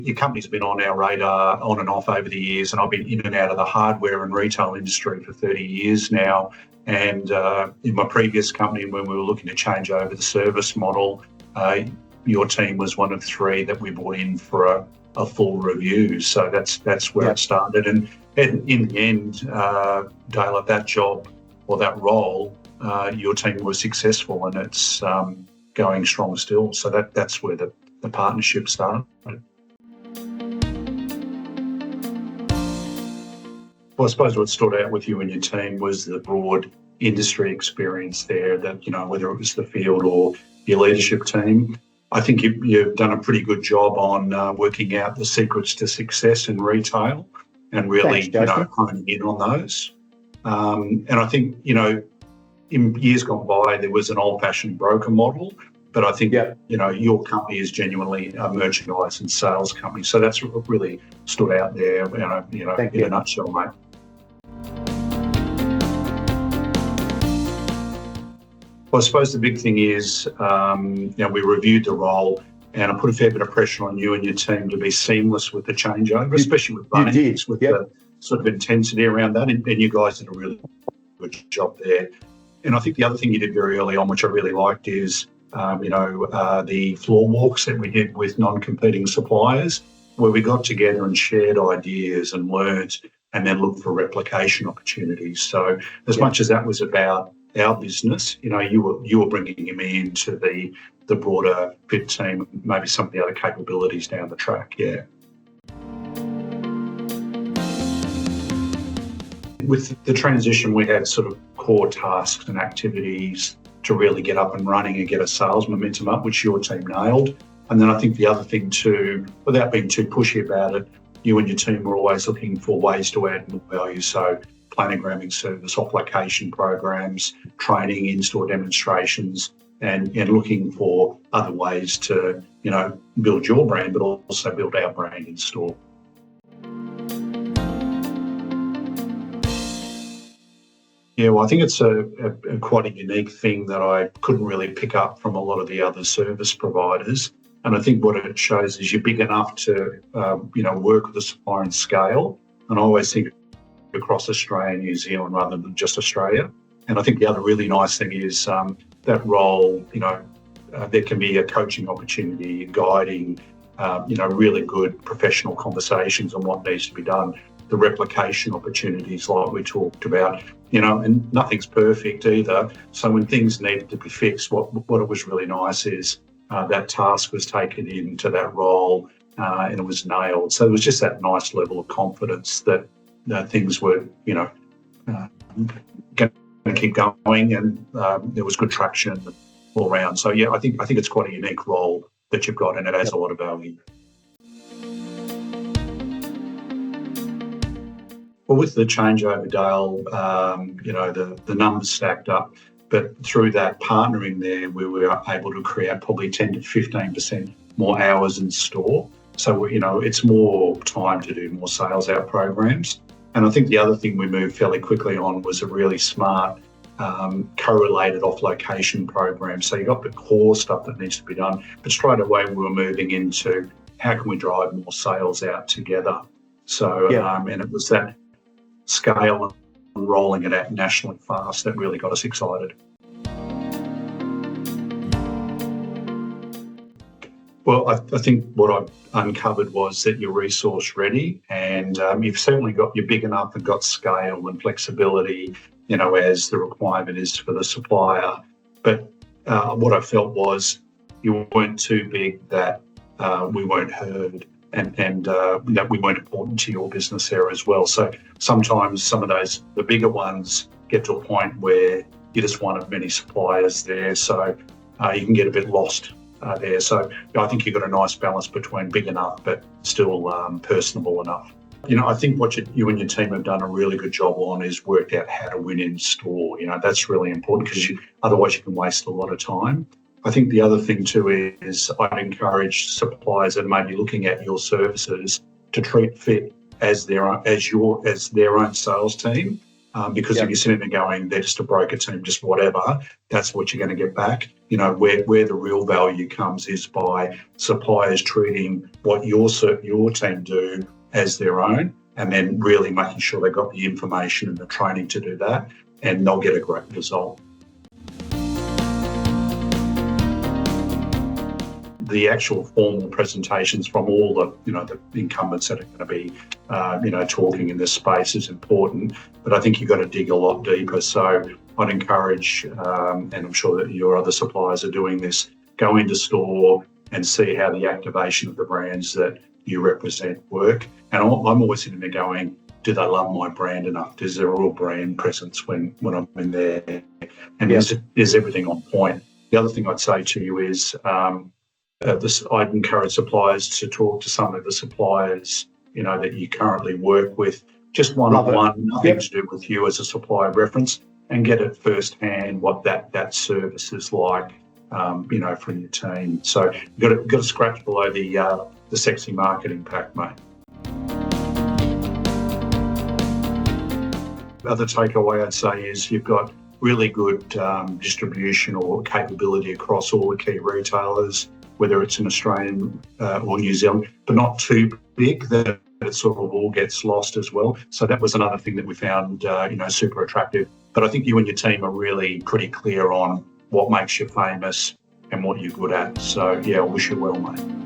your company's been on our radar on and off over the years, and I've been in and out of the hardware and retail industry for 30 years now. And in my previous company, when we were looking to change over the service model, your team was one of three that we brought in for a full review. So that's where it started. And in the end, Dale, at that job or that role, your team was successful, and it's going strong still. So that's where the partnership started. Well, I suppose what stood out with you and your team was the broad industry experience there, that, whether it was the field or your leadership team. I think you've done a pretty good job on working out the secrets to success in retail and really, honing in on those. And I think, in years gone by, there was an old-fashioned broker model, but I think, your company is genuinely a merchandise and sales company. So that's what really stood out there, in a nutshell, mate. Well, I suppose the big thing is, we reviewed the role, and I put a fair bit of pressure on you and your team to be seamless with the changeover, especially with Bunnings, with the sort of intensity around that. And you guys did a really good job there. And I think the other thing you did very early on, which I really liked, is, the floor walks that we did with non-competing suppliers, where we got together and shared ideas and learned, and then looked for replication opportunities. So as much as that was about our business, you were bringing me into the broader fit team, maybe some of the other capabilities down the track. Yeah. With the transition, we had sort of core tasks and activities to really get up and running and get a sales momentum up, which your team nailed. And then I think the other thing too, without being too pushy about it, you and your team were always looking for ways to add more value. So planogramming service, off-location programs, training, in-store demonstrations, and looking for other ways to, build your brand, but also build our brand in store. Yeah, well, I think it's a quite a unique thing that I couldn't really pick up from a lot of the other service providers. And I think what it shows is you're big enough to, work with a supplier and scale. And I always think across Australia and New Zealand rather than just Australia. And I think the other really nice thing is that role, there can be a coaching opportunity, guiding, really good professional conversations on what needs to be done, the replication opportunities like we talked about, and nothing's perfect either. So when things needed to be fixed, what it was really nice is that task was taken into that role and it was nailed. So it was just that nice level of confidence that things were, going to keep going, and there was good traction all around. So yeah, I think it's quite a unique role that you've got, and it adds a lot of value. Well, with the changeover, Dale, the numbers stacked up, but through that partnering there, we were able to create probably 10 to 15% more hours in store. So, it's more time to do more sales out programs. And I think the other thing we moved fairly quickly on was a really smart correlated off-location program. So you got the core stuff that needs to be done, but straight away we were moving into how can we drive more sales out together. So, and it was that scale and rolling it out nationally fast that really got us excited. Well, I think what I've uncovered was that you're resource ready, and you've certainly you're big enough and got scale and flexibility, as the requirement is for the supplier. But what I felt was you weren't too big that we weren't heard, and that we weren't important to your business there as well. So sometimes some of the bigger ones get to a point where you're just one of many suppliers there, so you can get a bit lost there. So I think you've got a nice balance between big enough but still personable enough. I think what you and your team have done a really good job on is worked out how to win in store. That's really important because otherwise you can waste a lot of time. I think the other thing too is I'd encourage suppliers that may be looking at your services to treat Fit as their own sales team, Because if you're sitting there going, they're just a broker team, just whatever, that's what you're going to get back. You know, where the real value comes is by suppliers treating what your team do as their own, and then really making sure they've got the information and the training to do that, and they'll get a great result. The actual formal presentations from all the incumbents that are going to be talking in this space is important, but I think you've got to dig a lot deeper. So I'd encourage, and I'm sure that your other suppliers are doing this, go into store and see how the activation of the brands that you represent work. And I'm always sitting there going, do they love my brand enough? Is there a real brand presence when I'm in there? And is everything on point? The other thing I'd say to you is, I'd encourage suppliers to talk to some of the suppliers, that you currently work with, just one-on-one, nothing to do with you as a supplier reference, and get it firsthand what that service is like, from your team. So you've got to scratch below the sexy marketing pack, mate. The other takeaway I'd say is you've got really good distribution or capability across all the key retailers, whether it's in Australian or New Zealand, but not too big that it sort of all gets lost as well. So that was another thing that we found, super attractive. But I think you and your team are really pretty clear on what makes you famous and what you're good at. So, I wish you well, mate.